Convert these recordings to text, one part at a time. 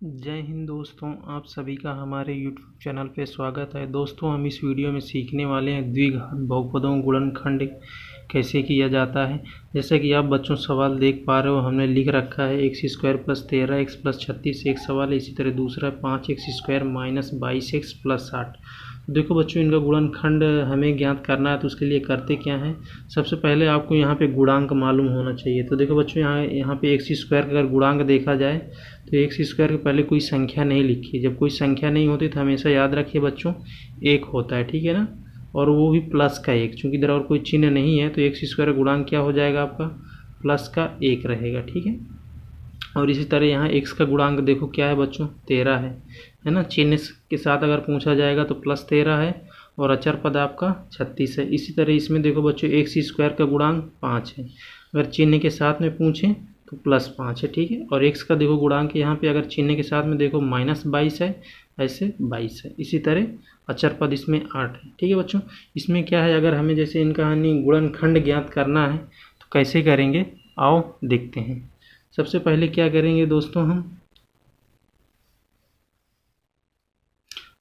जय हिंद दोस्तों, आप सभी का हमारे YouTube चैनल पे स्वागत है। दोस्तों, हम इस वीडियो में सीखने वाले हैं द्विघात बहुपदों गुणनखंड कैसे किया जाता है। जैसे कि आप बच्चों सवाल देख पा रहे हो, हमने लिख रखा है x square plus 13x plus 36 एक सवाल है। इसी तरह दूसरा 5x square minus 22x plus 60। देखो बच्चों, इनका गुणनखंड हमें ज्ञात करना है, तो उसके लिए करते क्या है, सबसे पहले आपको यहाँ पे गुणांक मालूम होना चाहिए। तो देखो बच्चों, यहाँ पे एक्स स्क्वायर का अगर गुणांक देखा जाए तो एक्स स्क्वायर के पहले कोई संख्या नहीं लिखी। जब कोई संख्या नहीं होती तो हमेशा याद रखिए बच्चों, एक होता है, ठीक है ना, और वो भी प्लस का एक। चूँकि इधर और कोई चिन्ह नहीं है तो एक्स स्क्वायर का गुणांक क्या हो जाएगा आपका, प्लस का एक रहेगा, ठीक है। और इसी तरह यहाँ x का गुणांक देखो क्या है बच्चों, 13 है ना। चिन्ह के साथ अगर पूछा जाएगा तो प्लस 13 है और अचर पद आपका 36 है। इसी तरह इसमें देखो बच्चों, एक्स स्क्वायर का गुणांक 5 है, अगर चिन्ह के साथ में पूछें तो प्लस 5 है, ठीक है। और x का देखो गुणांक यहाँ पे अगर चिन्ह के साथ में देखो माइनस 22 है, ऐसे 22 है। इसी तरह अचर पद इसमें 8 है, ठीक है बच्चों। इसमें क्या है, अगर हमें जैसे इनका गुणनखंड ज्ञात करना है तो कैसे करेंगे, आओ देखते हैं। सबसे पहले क्या करेंगे दोस्तों, हम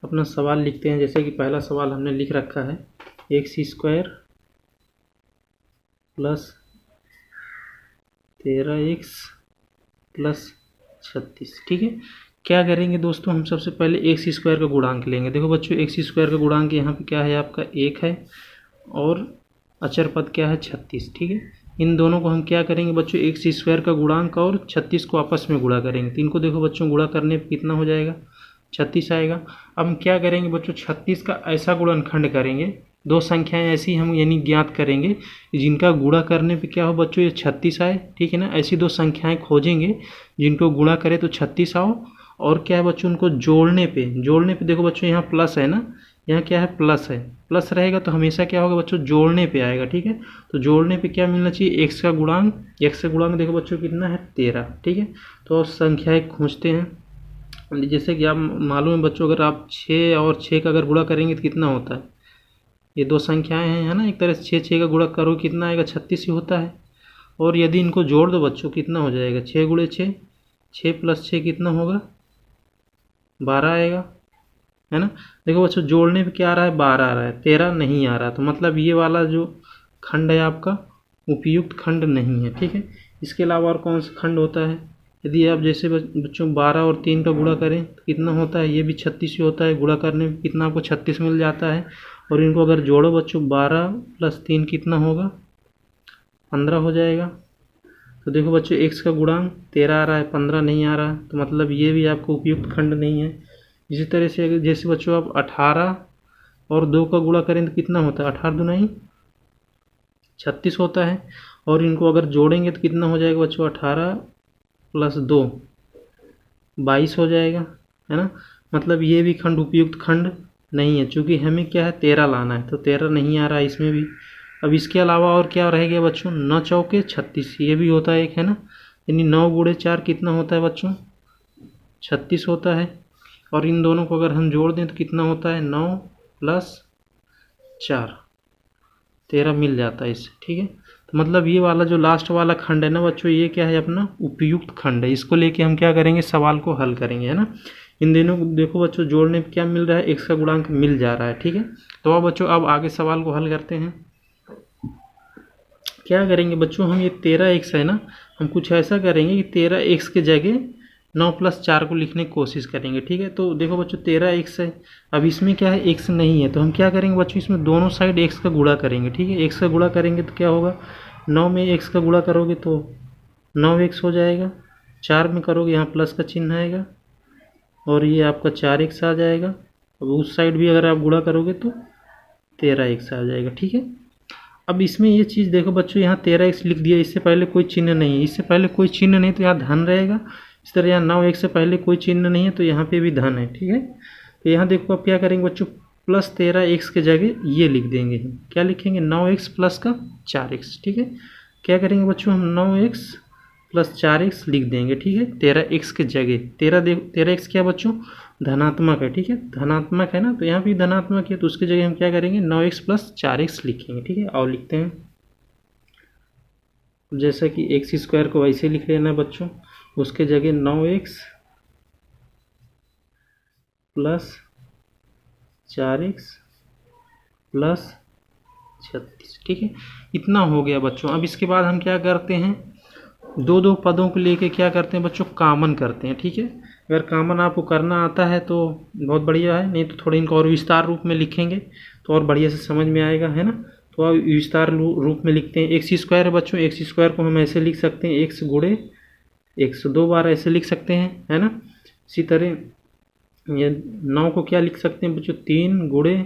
अपना सवाल लिखते हैं। जैसे कि पहला सवाल हमने लिख रखा है x square plus 13x plus 36, ठीक है। क्या करेंगे दोस्तों, हम सबसे पहले एक्स स्क्वायर का गुणांक लेंगे। देखो बच्चों, एक्स स्क्वायर का गुणांक यहाँ पे क्या है आपका, 1 है और अचर पद क्या है 36, ठीक है। इन दोनों को हम क्या करेंगे बच्चों, एक्स स्क्वायर का गुणांक और 36 को आपस में गुणा करेंगे। तो इनको देखो बच्चों, गुणा करने पे कितना हो जाएगा, 36 आएगा। अब हम क्या करेंगे बच्चों, 36 का ऐसा गुणनखंड करेंगे, दो संख्याएं ऐसी हम यानी ज्ञात करेंगे जिनका गुणा करने पे क्या हो बच्चों, ये 36 आए, ठीक है ना। ऐसी दो संख्याएं खोजेंगे जिनको गुणा करे तो 36 आओ, और क्या है बच्चों, उनको जोड़ने पे देखो बच्चों, यहाँ प्लस है ना, यहाँ क्या है, प्लस है। प्लस रहेगा तो हमेशा क्या होगा बच्चों, जोड़ने पे आएगा, ठीक है। तो जोड़ने पे क्या मिलना चाहिए, एक्स का गुणांक। एक्स का गुणांक देखो बच्चों कितना है, 13, ठीक है। तो संख्याएं खोजते हैं। जैसे कि आप मालूम है बच्चों, अगर आप 6 और 6 का अगर गुणा करेंगे तो कितना होता है, ये दो संख्याएं हैं, है ना। एक तरह से 6 का गुणा करो कितना आएगा, 36 ही होता है। और यदि इनको जोड़ दो बच्चों, कितना हो जाएगा, 6 गुणे 6, 6 प्लस 6 कितना होगा, 12 आएगा, है ना। देखो बच्चों, जोड़ने पे क्या आ रहा है, 12 आ रहा है, 13 नहीं आ रहा। तो मतलब ये वाला जो खंड है आपका उपयुक्त खंड नहीं है, ठीक है। इसके अलावा और कौन सा खंड होता है, यदि आप जैसे बच्चों 12 और 3 का गुणा करें तो कितना होता है, ये भी 36 ही होता है। गुणा करने में कितना आपको 36 मिल जाता है। और इनको अगर जोड़ो बच्चों, 12 प्लस 3 कितना होगा, 15 हो जाएगा। तो देखो बच्चों, x का गुणांक 13 आ रहा है, 15 नहीं आ रहा, तो मतलब ये भी आपको उपयुक्त खंड नहीं है। इसी तरह से अगर जैसे बच्चों आप 18 और 2 का गुणा करें तो कितना होता है, 18 दूनी 36 होता है। और इनको अगर जोड़ेंगे तो कितना हो जाएगा बच्चों, 18 प्लस 2 22 हो जाएगा, है ना। मतलब ये भी खंड उपयुक्त खंड नहीं है, चूँकि हमें क्या है, 13 लाना है, तो 13 नहीं आ रहा है इसमें भी। अब इसके अलावा और क्या रह गया बच्चों, 9 चौके 36, ये भी होता है एक, है ना। यानी 9 गुणे 4 कितना होता है बच्चों, 36 होता है। और इन दोनों को अगर हम जोड़ दें तो कितना होता है, 9 प्लस 4, 13 मिल जाता है इससे, ठीक है। तो मतलब ये वाला जो लास्ट वाला खंड है ना बच्चों, ये क्या है, अपना उपयुक्त खंड है। इसको लेके हम क्या करेंगे, सवाल को हल करेंगे, है ना। इन दोनों को देखो बच्चों, जोड़ने पे क्या मिल रहा है, एक्स का गुणांक मिल जा रहा है, ठीक है। तो अब बच्चों, अब आगे सवाल को हल करते हैं। क्या करेंगे बच्चों, हम ये 13x है ना, हम कुछ ऐसा करेंगे कि 13x के जगह 9 प्लस 4 को लिखने की कोशिश करेंगे, ठीक है। तो देखो बच्चों, 13x है, अब इसमें क्या है, x नहीं है, तो हम क्या करेंगे बच्चों, इसमें दोनों साइड x का गुणा करेंगे, ठीक है। x का गुणा करेंगे तो क्या होगा, 9 में x का गुणा करोगे तो 9x हो जाएगा, 4 में करोगे यहाँ प्लस का चिन्ह आएगा और ये आपका 4x आ जाएगा। अब उस साइड भी अगर आप गुणा करोगे तो 13x आ जाएगा, ठीक है। अब इसमें ये चीज़ देखो बच्चों, यहाँ 13x लिख दिया, इससे पहले कोई चिन्ह नहीं है, इससे पहले कोई चिन्ह नहीं तो यहाँ धन रहेगा। इस तरह यहाँ 9x से पहले कोई चिन्ह नहीं है तो यहाँ पे भी धन है, ठीक है। तो यहाँ देखो अब क्या करेंगे बच्चों, प्लस 13x के जगह ये लिख देंगे, हम क्या लिखेंगे, 9x प्लस का 4x, ठीक है। क्या करेंगे बच्चों, हम 9x प्लस 4x लिख देंगे, ठीक है, 13x के जगह। 13x क्या बच्चों, धनात्मक है, ठीक है, धनात्मक है ना, तो यहाँ भी धनात्मक है, तो उसकी जगह हम क्या करेंगे, 9x प्लस 4x लिखेंगे, ठीक है। और लिखते हैं, जैसा कि एक्स स्क्वायर को वैसे लिख लेना बच्चों, उसके जगह 9x प्लस 4x प्लस 36। ठीक है, इतना हो गया बच्चों। अब इसके बाद हम क्या करते हैं, दो दो पदों को लेके क्या करते हैं बच्चों, कॉमन करते हैं। ठीक है, अगर कॉमन आपको करना आता है तो बहुत बढ़िया है, नहीं तो थोड़े इनको और विस्तार रूप में लिखेंगे तो और बढ़िया से समझ में आएगा, है ना। तो अब विस्तार रूप में लिखते हैं। एक्स स्क्वायर है बच्चों, एक्स स्क्वायर को हम ऐसे लिख सकते हैं, एक्स गुणे एक्स, 2 बार ऐसे लिख सकते हैं, है ना। इसी तरह ये 9 को क्या लिख सकते हैं बच्चों, 3 गुणे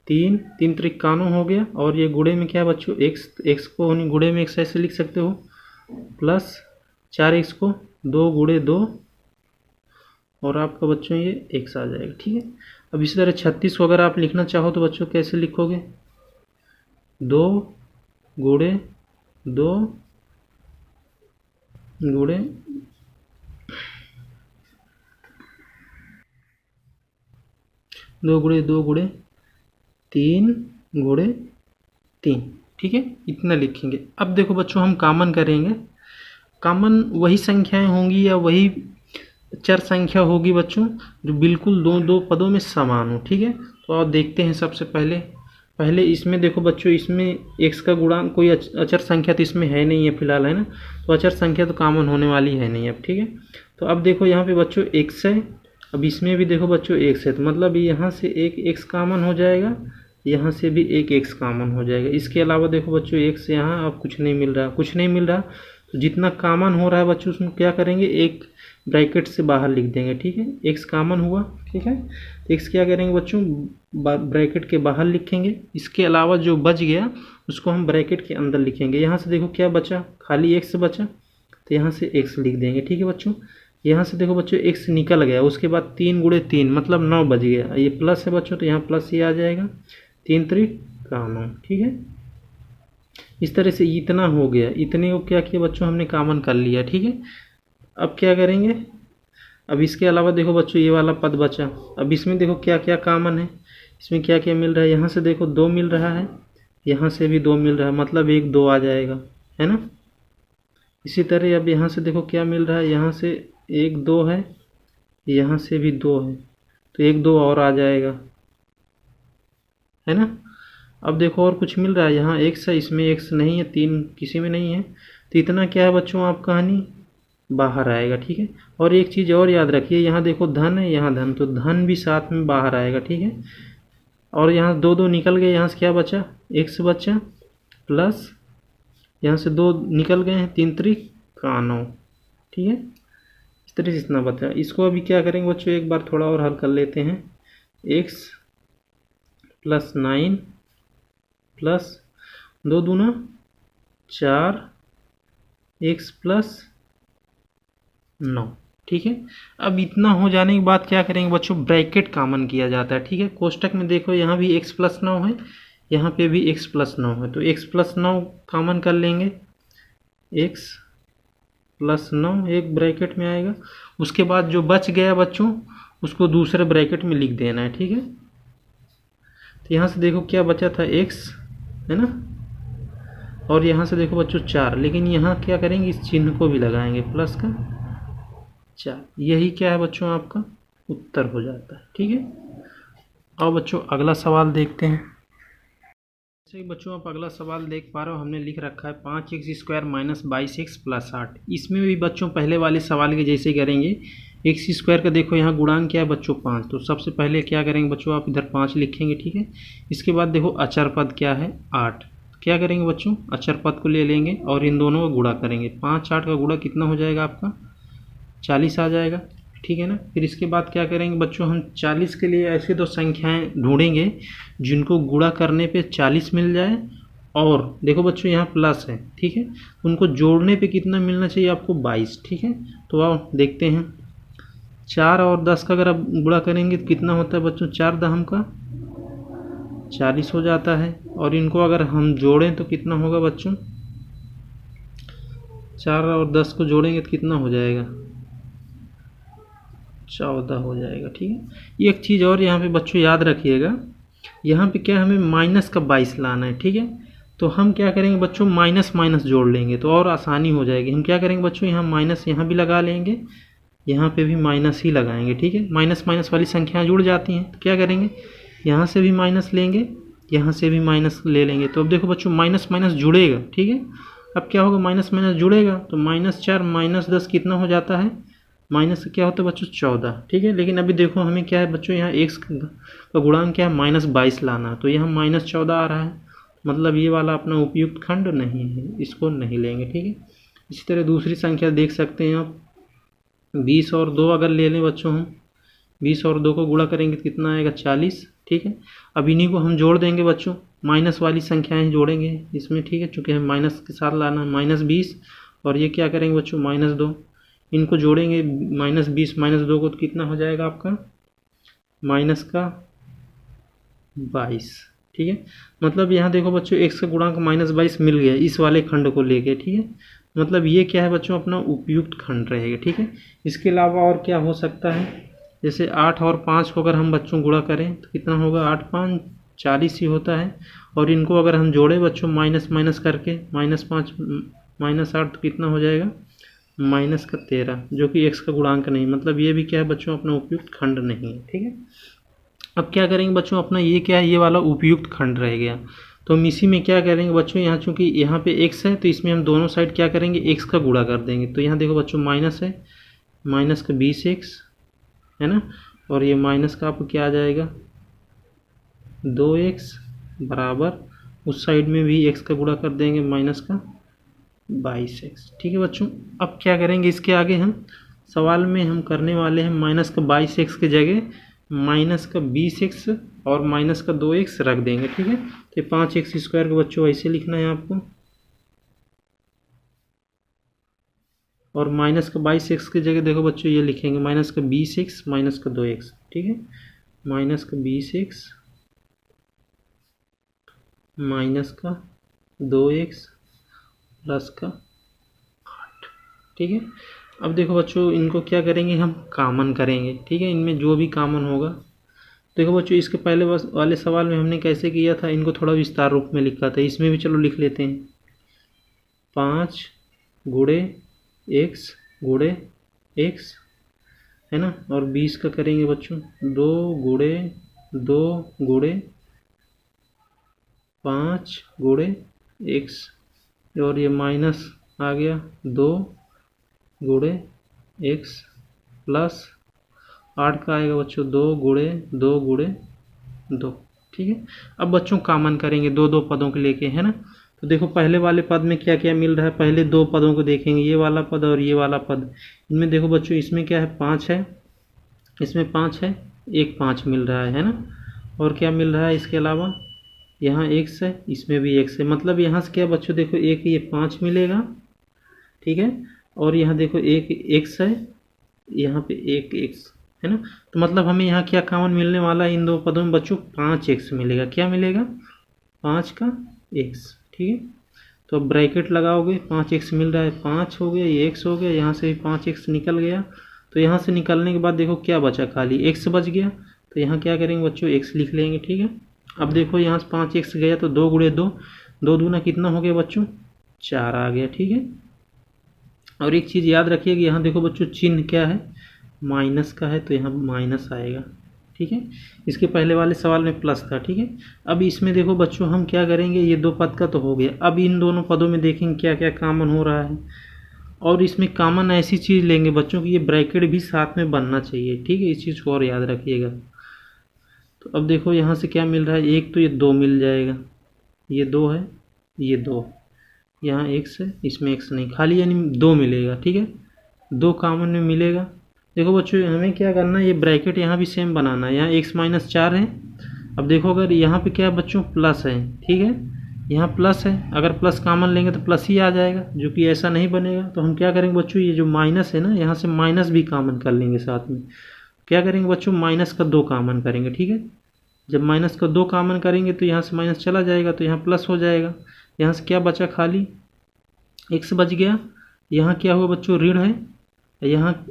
3, 3 त्रिक 91 हो गया। और ये गुणे में क्या है बच्चों, एक्स को गुणे में एक्स ऐसे लिख सकते हो, प्लस 4x को 2 गुणे 2, और आपका बच्चों ये x आ जाएगा। ठीक है, अब इसी तरह 36 को अगर आप लिखना चाहो तो बच्चों कैसे लिखोगे, 2 गुणे 2 गुणे 2 गुणे 2 गुणे 3 गुणे 3। ठीक है, इतना लिखेंगे। अब देखो बच्चों हम कॉमन करेंगे, कॉमन वही संख्याएं होंगी या वही चर संख्या होगी बच्चों जो बिल्कुल दो दो पदों में समान हो। ठीक है, तो आप देखते हैं सबसे पहले इसमें देखो बच्चों, इसमें x का गुणांक कोई अचर संख्या तो इसमें है नहीं है फिलहाल, है ना। तो अचर संख्या तो कॉमन होने वाली है नहीं अब। ठीक है, तो अब देखो यहाँ पे बच्चों x है, अब इसमें भी देखो बच्चों x है, तो मतलब यहाँ से एक x कॉमन हो जाएगा, यहाँ से भी एक x कॉमन हो जाएगा। इसके अलावा देखो बच्चों x यहाँ अब कुछ नहीं मिल रहा, तो जितना कॉमन हो रहा है बच्चों उसमें क्या करेंगे, एक ब्रैकेट से बाहर लिख देंगे। ठीक है, x कॉमन हुआ। ठीक है, तो x क्या करेंगे बच्चों, ब्रैकेट के बाहर लिखेंगे। इसके अलावा जो बच गया उसको हम ब्रैकेट के अंदर लिखेंगे। यहाँ से देखो क्या बचा, खाली x बचा, तो यहाँ से x लिख देंगे। ठीक है बच्चों, यहाँ से देखो बच्चों x निकल गया, उसके बाद 3 गुणे 3 मतलब 9 बच गया। ये प्लस है बच्चों, तो यहाँ प्लस ये आ जाएगा, 3 त्रिक 9। ठीक है, इस तरह से इतना हो गया। इतने को क्या किया बच्चों, हमने कॉमन कर लिया। ठीक है, अब क्या करेंगे, अब इसके अलावा देखो बच्चों ये वाला पद बचा। अब इसमें देखो क्या क्या कॉमन है, इसमें क्या क्या मिल रहा है, यहाँ से देखो 2 मिल रहा है, यहाँ से भी 2 मिल रहा है, मतलब 1 2 आ जाएगा, है ना। इसी तरह अब यहाँ से देखो क्या मिल रहा है, यहाँ से 1 2 है, यहाँ से भी 2 है, तो 1 2 और आ जाएगा, है ना। अब देखो और कुछ मिल रहा है, यहाँ x है, इसमें x नहीं है, 3 किसी में नहीं है, तो इतना क्या है बच्चों आप कहानी बाहर आएगा। ठीक है, और एक चीज़ और याद रखिए, यहाँ देखो धन है, यहाँ धन, तो धन भी साथ में बाहर आएगा। ठीक है, और यहाँ 2 2 निकल गए, यहाँ से क्या बचा, x बचा, प्लस यहाँ से 2 निकल गए हैं, 3 त्रिक 9। ठीक है, इस तरह से इतना बचा। इसको अभी क्या करेंगे बच्चों, एक बार थोड़ा और हल कर लेते हैं। x प्लस 9 प्लस 2 दूना 4 x प्लस 9। ठीक है, अब इतना हो जाने के बाद क्या करेंगे बच्चों, ब्रैकेट कॉमन किया जाता है। ठीक है, कोष्टक में देखो यहाँ भी x प्लस 9 है, यहाँ पे भी x प्लस 9 है, तो x प्लस 9 कॉमन कर लेंगे, x प्लस 9 एक ब्रैकेट में आएगा। उसके बाद जो बच गया बच्चों उसको दूसरे ब्रैकेट में लिख देना है। ठीक है, तो यहाँ से देखो क्या बचा था, x, है ना, और यहाँ से देखो बच्चों 4, लेकिन यहाँ क्या करेंगे, इस चिन्ह को भी लगाएंगे प्लस का 4। यही क्या है बच्चों आपका उत्तर हो जाता है। ठीक है, अब बच्चों अगला सवाल देखते हैं। जैसे कि बच्चों आप अगला सवाल देख पा रहे हो, हमने लिख रखा है 5x square minus 22x plus 8। इसमें भी बच्चों पहले वाले सवाल के जैसे करेंगे। एक्स स्क्वायर का देखो यहाँ गुणांक क्या है बच्चों 5, तो सबसे पहले क्या करेंगे बच्चों, आप इधर 5 लिखेंगे। ठीक है, इसके बाद देखो अचर पद क्या है 8, क्या करेंगे बच्चों, अचर पद को ले लेंगे और इन दोनों का गुणा करेंगे। 5 8 का गुणा कितना हो जाएगा आपका, 40 आ जाएगा। ठीक है ना, फिर इसके बाद क्या करेंगे बच्चों, हम 40 के लिए ऐसे दो संख्याएं ढूंढेंगे जिनको गुणा करने पे 40 मिल जाए, और देखो बच्चों यहाँ प्लस है। ठीक है, उनको जोड़ने पे कितना मिलना चाहिए आपको, 22। ठीक है, तो आओ देखते हैं, 4 और 10 का अगर आप गुणा करेंगे तो कितना होता है बच्चों, 4 दहम का 40 हो जाता है, और इनको अगर हम जोड़ें तो कितना होगा बच्चों, 4 और 10 को जोड़ेंगे तो कितना हो जाएगा, 14 हो जाएगा। ठीक है, एक चीज़ और यहाँ पे बच्चों याद रखिएगा, यहाँ पे क्या हमें माइनस का 22 लाना है। ठीक है, तो हम क्या करेंगे बच्चों, माइनस माइनस जोड़ लेंगे तो और आसानी हो जाएगी। हम क्या करेंगे बच्चों, यहाँ माइनस यहाँ भी लगा लेंगे यहाँ पे भी माइनस ही लगाएंगे, ठीक है। माइनस माइनस वाली संख्याएं जुड़ जाती हैं, तो क्या करेंगे, यहाँ से भी माइनस लेंगे, यहाँ से भी माइनस ले लेंगे। तो अब देखो बच्चों माइनस माइनस जुड़ेगा, ठीक है। अब क्या होगा, माइनस माइनस जुड़ेगा तो -4 -10 कितना हो जाता है, माइनस क्या होता है बच्चों 14, ठीक है। लेकिन अभी देखो हमें क्या है बच्चों, यहाँ x का गुणांक क्या है -22 लाना, तो यहाँ -14 आ रहा है, मतलब ये वाला अपना उपयुक्त खंड नहीं है, इसको नहीं लेंगे, ठीक है। इसी तरह दूसरी संख्या देख सकते हैं आप, 20 और 2 अगर ले लें बच्चों हम, 20 और 2 को गुणा करेंगे तो कितना आएगा 40, ठीक है। अब इन्हीं को हम जोड़ देंगे बच्चों, माइनस वाली संख्याएं जोड़ेंगे इसमें, ठीक है, चूँकि हम माइनस के साथ लाना है, -20 और ये क्या करेंगे बच्चों -2, इनको जोड़ेंगे, -20 -2 को तो कितना हो जाएगा आपका -22, ठीक है। मतलब यहाँ देखो बच्चों x का गुणांक -22 मिल गया इस वाले खंड को लेके, ठीक है। मतलब ये क्या है बच्चों, अपना उपयुक्त खंड रहेगा, ठीक है। इसके अलावा और क्या हो सकता है, जैसे 8 और 5 को अगर हम बच्चों गुणा करें तो कितना होगा, 8 5 40 ही होता है। और इनको अगर हम जोड़े बच्चों माइनस माइनस करके, -5 -8 तो कितना हो जाएगा -13, जो कि x का गुणांक नहीं, मतलब ये भी क्या है बच्चों, अपना उपयुक्त खंड नहीं है, ठीक है। अब क्या करेंगे बच्चों, अपना ये क्या है, ये वाला उपयुक्त खंड रह गया, तो हम इसी में क्या करेंगे बच्चों, यहाँ चूंकि यहाँ पे x है तो इसमें हम दोनों साइड क्या करेंगे, x का गुणा कर देंगे। तो यहाँ देखो बच्चों माइनस है, माइनस का 20x है ना, और ये माइनस का आपको क्या आ जाएगा 2x बराबर, उस साइड में भी x का गुणा कर देंगे, माइनस का 22x, ठीक है बच्चों। अब क्या करेंगे, इसके आगे हम सवाल में हम करने वाले हैं माइनस का 22x की जगह माइनस का 20x और माइनस का 2x रख देंगे, ठीक है। तो 5x² के बच्चों ऐसे लिखना है आपको, और माइनस का 22x की जगह देखो बच्चों ये लिखेंगे माइनस का 20x माइनस का 2x, ठीक है। माइनस का 20x माइनस का 2x प्लस का 8, ठीक है। अब देखो बच्चों इनको क्या करेंगे, हम कॉमन करेंगे, ठीक है, इनमें जो भी कॉमन होगा। देखो बच्चों इसके पहले वाले सवाल में हमने कैसे किया था, इनको थोड़ा विस्तार रूप में लिखा था, इसमें भी चलो लिख लेते हैं, 5 गुणे x गुणे x है ना, और 20 का करेंगे बच्चों 2 गुणे 2 गुणे 5 गुणे x, और ये माइनस आ गया 2 गुणे x प्लस 8 का आएगा बच्चों 2 गुणे 2 गुणे 2, ठीक है। अब बच्चों कॉमन करेंगे दो दो पदों के लेके, है ना। तो देखो पहले वाले पद में क्या क्या मिल रहा है, पहले दो पदों को देखेंगे, ये वाला पद और ये वाला पद। इनमें देखो बच्चों इसमें क्या है 5 है, इसमें 5 है, एक 5 मिल रहा है ना। और क्या मिल रहा है इसके अलावा, यहाँ x है, इसमें भी x है, मतलब यहाँ से क्या बच्चों देखो एक ये 5 मिलेगा, ठीक है। और यहाँ देखो एक x है, यहाँ पे एक x है ना। तो मतलब हमें यहाँ क्या कॉमन मिलने वाला है इन दो पदों में बच्चों, 5x मिलेगा, क्या मिलेगा 5 का x, ठीक है। तो अब ब्रैकेट लगाओगे, 5x मिल रहा है, 5 हो गया, ये x हो गया, यहाँ से भी 5x निकल गया। तो यहाँ से निकलने के बाद देखो क्या बचा, खाली x बच गया, तो यहाँ क्या करेंगे बच्चों x लिख लेंगे, ठीक है। अब देखो यहाँ से 5x गया तो 2 गुणे 2, 2 दूना कितना हो गया बच्चों 4 आ गया, ठीक है। और एक चीज़ याद रखिए कि यहाँ देखो बच्चों चिन्ह क्या है, माइनस का है, तो यहाँ माइनस आएगा, ठीक है। इसके पहले वाले सवाल में प्लस था, ठीक है। अब इसमें देखो बच्चों हम क्या करेंगे, ये दो पद का तो हो गया, अब इन दोनों पदों में देखेंगे क्या क्या कॉमन हो रहा है। और इसमें कॉमन ऐसी चीज़ लेंगे बच्चों की ये ब्रैकेट भी साथ में बनना चाहिए, ठीक है, इस चीज़ को और याद रखिएगा। तो अब देखो यहाँ से क्या मिल रहा है, एक तो ये 2 मिल जाएगा, ये 2 है, ये 2, यहाँ x है, इसमें x नहीं, खाली यानी 2 मिलेगा, ठीक है, 2 कॉमन में मिलेगा। देखो बच्चों हमें क्या करना है, ये ब्रैकेट यहाँ भी सेम बनाना है, यहाँ x - 4 है। अब देखो अगर यहाँ पे क्या है बच्चों प्लस है, ठीक है, यहाँ प्लस है, अगर प्लस कॉमन लेंगे तो प्लस ही आ जाएगा, जो कि ऐसा नहीं बनेगा। तो हम क्या करेंगे बच्चों, ये जो माइनस है ना, यहाँ से माइनस भी कॉमन कर लेंगे साथ में। क्या करेंगे बच्चों, माइनस का 2 कॉमन करेंगे, ठीक है। जब माइनस का 2 कॉमन करेंगे तो यहाँ से माइनस चला जाएगा, तो यहाँ प्लस हो जाएगा। यहाँ से क्या बचा, खाली x बच गया। यहाँ क्या हुआ बच्चों, ऋण है, यहाँ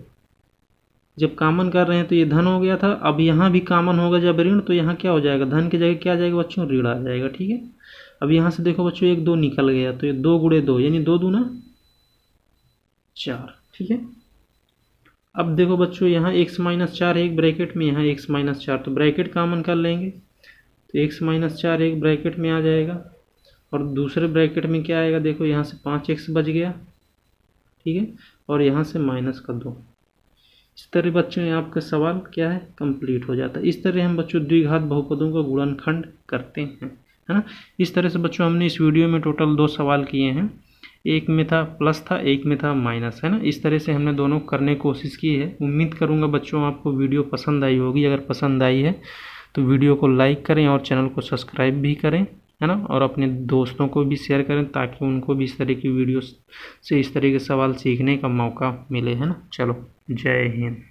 जब कॉमन कर रहे हैं तो ये धन हो गया था, अब यहाँ भी कॉमन होगा जब ऋण, तो यहाँ क्या हो जाएगा, धन की जगह क्या आ जाएगा बच्चों, ऋण आ जाएगा, ठीक है। अब यहाँ से देखो बच्चों 1 2 निकल गया, तो ये 2 गुणे 2 यानी 2 दूना 4, ठीक है। अब देखो बच्चों यहाँ x माइनस 4 एक ब्रैकेट में, यहाँ x माइनस 4, तो ब्रैकेट कॉमन कर लेंगे तो x माइनस 4 एक ब्रैकेट में आ जाएगा और दूसरे ब्रैकेट में क्या आएगा, देखो यहाँ से 5x बच गया, ठीक है, और यहाँ से माइनस का 2। इस तरह बच्चों आपका सवाल क्या है, कंप्लीट हो जाता है। इस तरह हम बच्चों द्विघात बहुपदों का गुणनखंड करते हैं, है ना। इस तरह से बच्चों हमने इस वीडियो में टोटल 2 सवाल किए हैं, एक में था प्लस था, एक में था माइनस, है ना। इस तरह से हमने दोनों करने की कोशिश की है। उम्मीद करूँगा बच्चों आपको वीडियो पसंद आई होगी। अगर पसंद आई है तो वीडियो को लाइक करें और चैनल को सब्सक्राइब भी करें, है ना, और अपने दोस्तों को भी शेयर करें ताकि उनको भी इस तरह की वीडियो से इस तरह के सवाल सीखने का मौका मिले, है ना। चलो, जय हिंद।